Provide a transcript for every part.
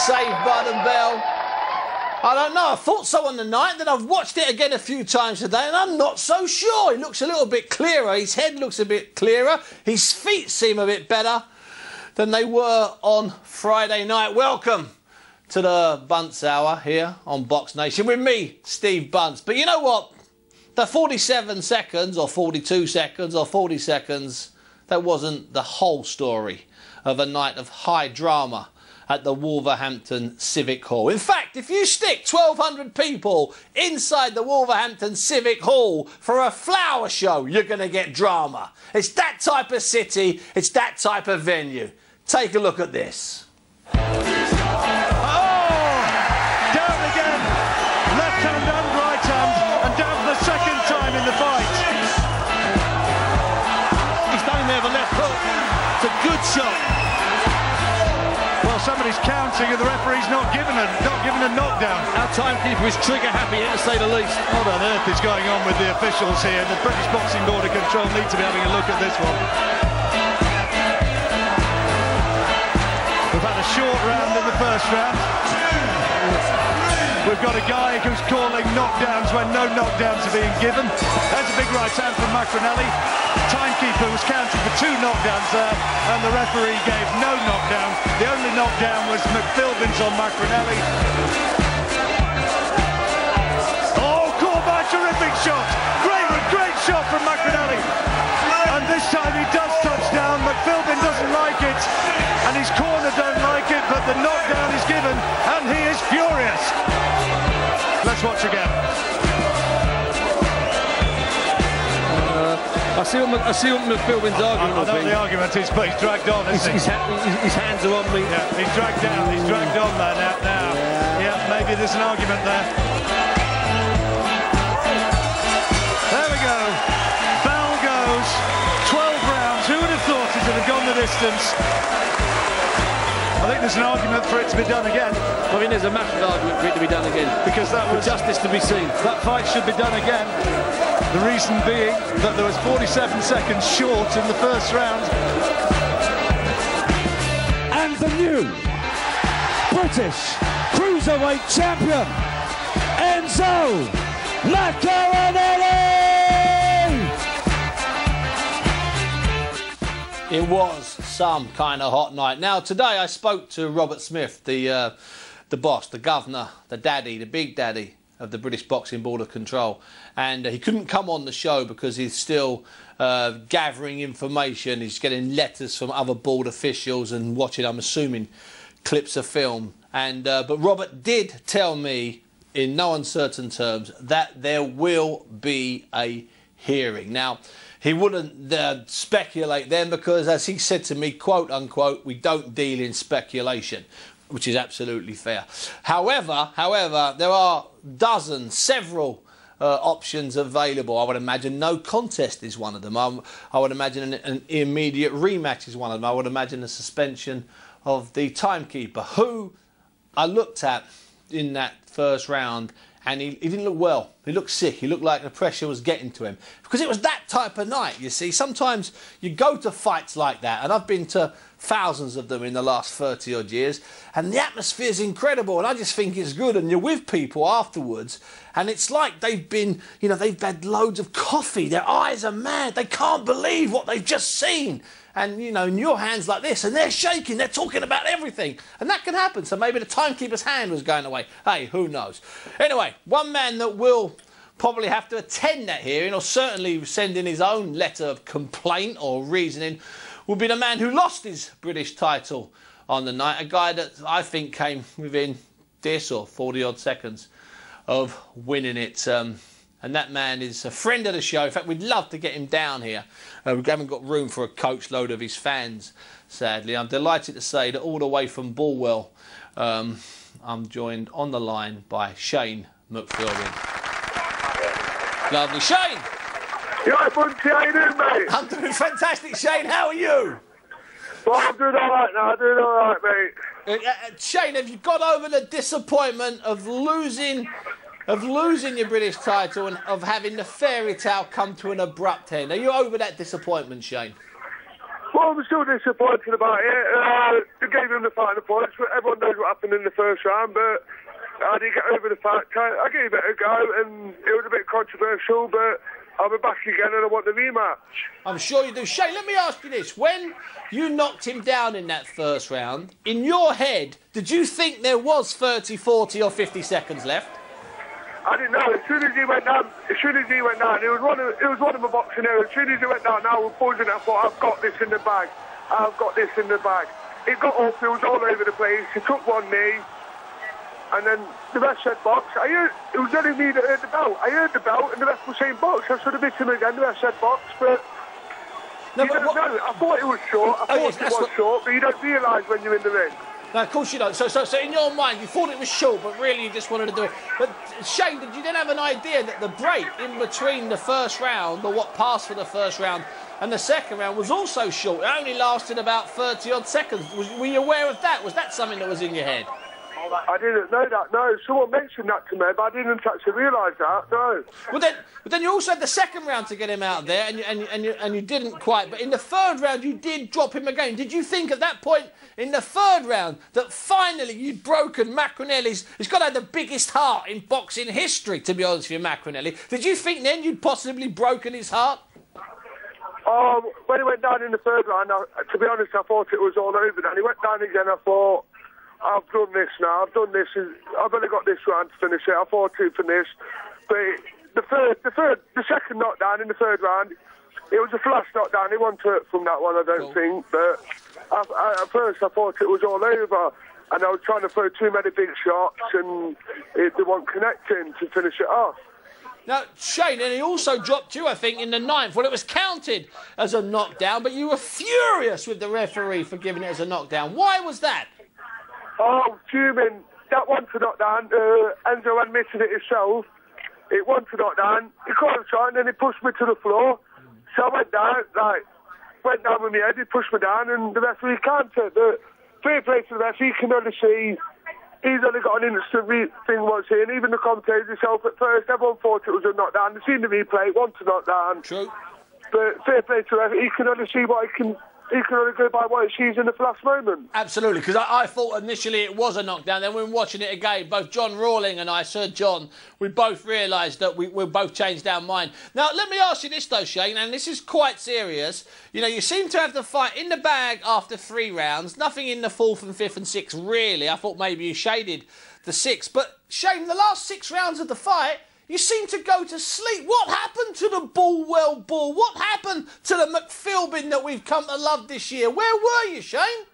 Saved by the bell. I don't know, I thought so on the night, then I've watched it again a few times today and I'm not so sure. He looks a little bit clearer, his head looks a bit clearer, his feet seem a bit better than they were on Friday night. Welcome to the Bunce Hour here on Box Nation with me, Steve Bunce. But you know what? The 47 seconds or 42 seconds or 40 seconds, that wasn't the whole story of a night of high drama at the Wolverhampton Civic Hall. In fact, if you stick 1,200 people inside the Wolverhampton Civic Hall for a flower show, you're going to get drama. It's that type of city, it's that type of venue. Take a look at this. Oh! Down again. Left hand and right hand, and down for the second time in the fight. He's going there with a left hook. It's a good shot. Well, somebody's counting and the referee's not given a knockdown. Our timekeeper is trigger happy here, to say the least. What on earth is going on with the officials here? The British Boxing Board of Control need to be having a look at this one. We've had a short round in the first round. We've got a guy who's calling knockdowns when no knockdowns are being given. There's a big right hand from McPhilbin. Timekeeper was counting for 2 knockdowns there, and the referee gave no knockdown. The only knockdown was McPhilbin's on McPhilbin. Oh, caught by a terrific shot. Great shot from McPhilbin. And this time he does touch down. McPhilbin doesn't like it, and his corner don't like it, but the knockdown is given, and he is furious. Let's watch again. I see what McPhilbin's argument I know what the argument is, but he's dragged on, isn't he? His hands are on me. Yeah, he's dragged down, he's dragged on there now. Yeah, maybe there's an argument there. There we go. Bell goes. 12 rounds. Who would have thought it would have gone the distance? I think there's an argument for it to be done again. I mean, there's a massive argument for it to be done again. Because that was... For justice to be seen. That fight should be done again. The reason being that there was 47 seconds short in the first round. And the new British Cruiserweight Champion, Enzo Maccarinelli! It was some kind of hot night. Now, today I spoke to Robert Smith, the boss, the governor, the daddy, the big daddy of the British Boxing Board of Control, and he couldn't come on the show because he's still gathering information. He's getting letters from other board officials and watching, I'm assuming, clips of film. And but Robert did tell me in no uncertain terms that there will be a hearing. Now, he wouldn't speculate then because, as he said to me, quote unquote, we don't deal in speculation, which is absolutely fair. However, there are several options available. I would imagine no contest is one of them. I would imagine an immediate rematch is one of them. I would imagine a suspension of the timekeeper, who I looked at in that first round, and he didn't look well. He looked sick. He looked like the pressure was getting to him. Because it was that type of night, you see. Sometimes you go to fights like that, and I've been to thousands of them in the last 30-odd years, and the atmosphere is incredible, and I just think it's good, and you're with people afterwards, and it's like they've been, you know, they've had loads of coffee. Their eyes are mad. They can't believe what they've just seen. And, you know, in your hands like this, and they're shaking, they're talking about everything. And that can happen. So maybe the timekeeper's hand was going away. Hey, who knows? Anyway, one man that will probably have to attend that hearing, or certainly send in his own letter of complaint or reasoning, will be the man who lost his British title on the night. A guy that I think came within this or 40-odd seconds of winning it. And that man is a friend of the show. In fact, we'd love to get him down here. We haven't got room for a coach load of his fans, sadly. I'm delighted to say that all the way from Bulwell, I'm joined on the line by Shane McPhilbin. Lovely. Shane! Yeah, Bunce, how you doing, mate? I'm doing fantastic, Shane. How are you? Well, I'm doing all right now. I'm doing all right, mate. Shane, have you got over the disappointment of losing your British title and of having the fairy tale come to an abrupt end? Are you over that disappointment, Shane? Well, I'm still disappointed about it. They gave him the final points, but everyone knows what happened in the first round, but I didn't get over the fact. I gave it a go, and it was a bit controversial, but I'll be back again and I want the rematch. I'm sure you do. Shane, let me ask you this. When you knocked him down in that first round, in your head, did you think there was 30, 40 or 50 seconds left? I didn't know. As soon as he went down, it was one of my boxing errors. As soon as he went down, I was buzzing. I thought, I've got this in the bag. I've got this in the bag. It got up, it was all over the place. He took one knee, and then the ref said box. It was only me that heard the bell. I heard the bell, and the ref was saying box. I should have hit him again. The ref said box, but I thought it was short. Short, but you don't realise when you're in the ring. No, of course you don't. So in your mind, you thought it was short, but really you just wanted to do it. But Shane, did you then have an idea that the break in between the first round, or what passed for the first round, and the second round was also short? It only lasted about 30-odd seconds. Were you aware of that? Was that something that was in your head? I didn't know that, no. Someone mentioned that to me, but I didn't actually realise that, no. Well, then you also had the second round to get him out there, and you didn't quite. But in the third round, you did drop him again. Did you think at that point in the third round that finally you'd broken McInerney's? He's got to have the biggest heart in boxing history, to be honest with you, McInerney. Did you think then you'd possibly broken his heart? When he went down in the third round, to be honest, I thought it was all over. And he went down again, I thought, I've done this now. I've done this. I've only got this round to finish it. I fought to finish. But the second knockdown in the third round, it was a flash knockdown. He wasn't hurt from that one, I don't think. But at first, I thought it was all over. And I was trying to throw too many big shots, and they weren't connecting to finish it off. Now, Shane, and he also dropped you, I think, in the ninth. Well, it was counted as a knockdown, but you were furious with the referee for giving it as a knockdown. Why was that? Oh, fuming. That one to knock down, Enzo admitted it himself. It won to knock down. He caught a shot and then he pushed me to the floor. So I went down with my head, he pushed me down, and the referee counted. The fair play to the referee, he can only see, he's only got an instant thing what's here, and even the commentators himself at first, everyone thought it was a knockdown. They've seen the replay, one to knock down. True. But fair play to the referee, he can only see what he can only go by what he sees in the last moment. Absolutely, because I thought initially it was a knockdown. Then when watching it again, both John Rawling and I, Sir John, we both realised that we both changed our mind. Now, let me ask you this though, Shane, and this is quite serious. You know, you seem to have the fight in the bag after 3 rounds. Nothing in the 4th and 5th and 6th, really. I thought maybe you shaded the 6th. But, Shane, the last 6 rounds of the fight, you seem to go to sleep. What happened to the Bulwell Bull? What happened to the McPhilbin that we've come to love this year? Where were you, Shane?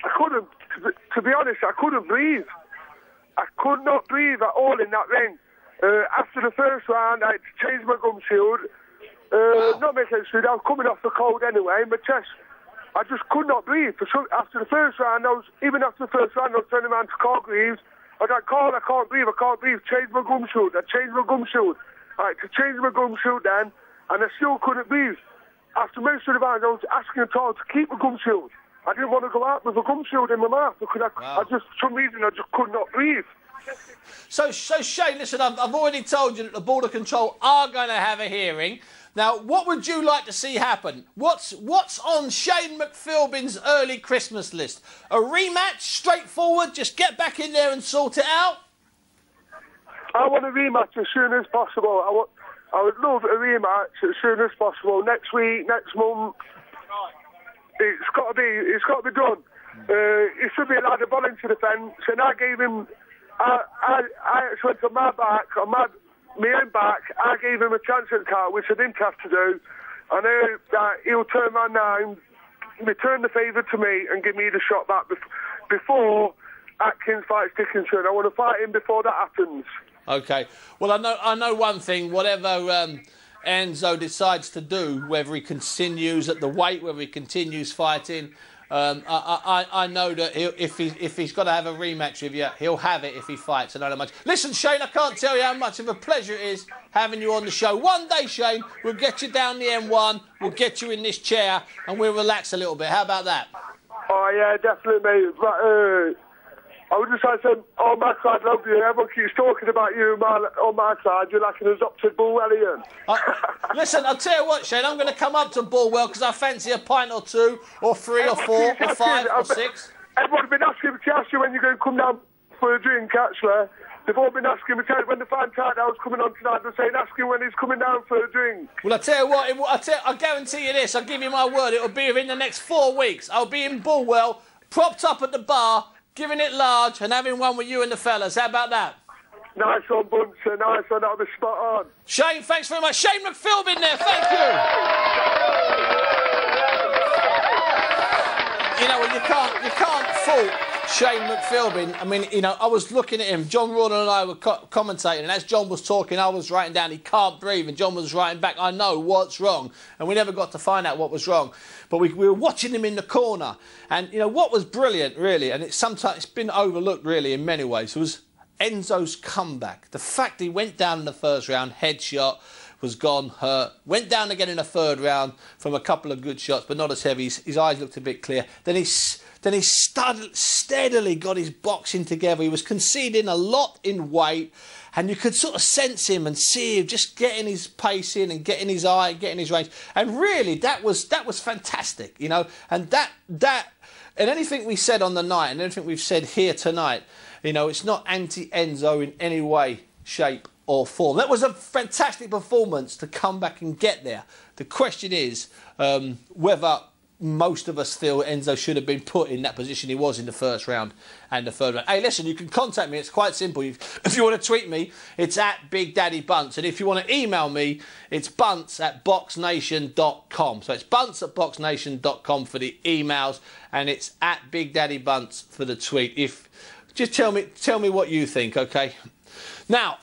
I couldn't, to be honest, I couldn't breathe. I could not breathe at all in that ring. After the first round, I had to change my gum shield. Not make it sweet, I was coming off the cold anyway, my chest. I just could not breathe. After the first round, I was turning around to Carl Greaves. I was like, Carl, I can't breathe, change my gum shield. I changed my gum shield. I had to change my gum shield then, and I still couldn't breathe. After most of the round, I was asking Carl to keep my gum shield. I didn't want to go out with a gum shield in my mouth because I just, for some reason, I just could not breathe. So Shane, listen, I've already told you that the Border Control are going to have a hearing. Now, what would you like to see happen? What's on Shane McPhilbin's early Christmas list? A rematch, straightforward, just get back in there and sort it out? I want a rematch as soon as possible. I would love a rematch as soon as possible. Next week, next month. It's got to be done. He should be allowed to ball into the fence, and I gave him. I went on my back, on my own back. I gave him a chance at the car, which I didn't have to do. I know that he'll turn around now and return the favour to me and give me the shot back before Atkins fights Dickinson. I want to fight him before that happens. Okay. Well, I know one thing. Whatever Enzo decides to do, whether he continues at the weight, whether he continues fighting, I know that if he's got to have a rematch with you, he'll have it if he fights. I don't know much. Listen, Shane, I can't tell you how much of a pleasure it is having you on the show. One day, Shane, we'll get you down the M1, we'll get you in this chair, and we'll relax a little bit. How about that? Oh, yeah, definitely, mate. But, I would just like to say, oh, my side, love you. Everyone keeps talking about you on my side. You're like an adopted Bulwellian. Listen, I'll tell you what, Shane, I'm going to come up to Bulwell because I fancy a pint or two, or three, or four, or five, or six. Everyone's been asking me to ask you when you're going to come down for a drink, actually. They've all been asking me, when they found out I was coming on tonight, they're saying, ask him when he's coming down for a drink. Well, I tell you what, I guarantee you this, I'll give you my word, it'll be within the next 4 weeks. I'll be in Bulwell, propped up at the bar, giving it large and having one with you and the fellas. How about that? Nice one, Bunce. Nice one. That'll be spot on. Shane, thanks very much. Shane McPhilbin there. Thank you. You know, you can't fault Shane McPhilbin. I mean, you know, I was looking at him. John Rawdon and I were commentating, and as John was talking, I was writing down, he can't breathe, and John was writing back, I know what's wrong. And we never got to find out what was wrong. But we were watching him in the corner, and, you know, what was brilliant, really, and it's been overlooked, really, in many ways, was Enzo's comeback. The fact he went down in the first round, headshot, was gone, hurt. Went down again in the third round from a couple of good shots, but not as heavy. His eyes looked a bit clear. Then he steadily got his boxing together. He was conceding a lot in weight, and you could sort of sense him and see him just getting his pace in and getting his eye, getting his range. And really, that was fantastic, you know. And that and anything we said on the night and anything we've said here tonight, you know, it's not anti-Enzo in any way, shape or form. That was a fantastic performance to come back and get there. The question is whether most of us feel Enzo should have been put in that position he was in the first round and the third round. Hey, listen, you can contact me. It's quite simple. If you want to tweet me, it's at Big Daddy Bunce. And if you want to email me, it's bunce@boxnation.com. So it's bunce@boxnation.com for the emails, and it's at Big Daddy Bunce for the tweet. Just tell me what you think, okay? Now,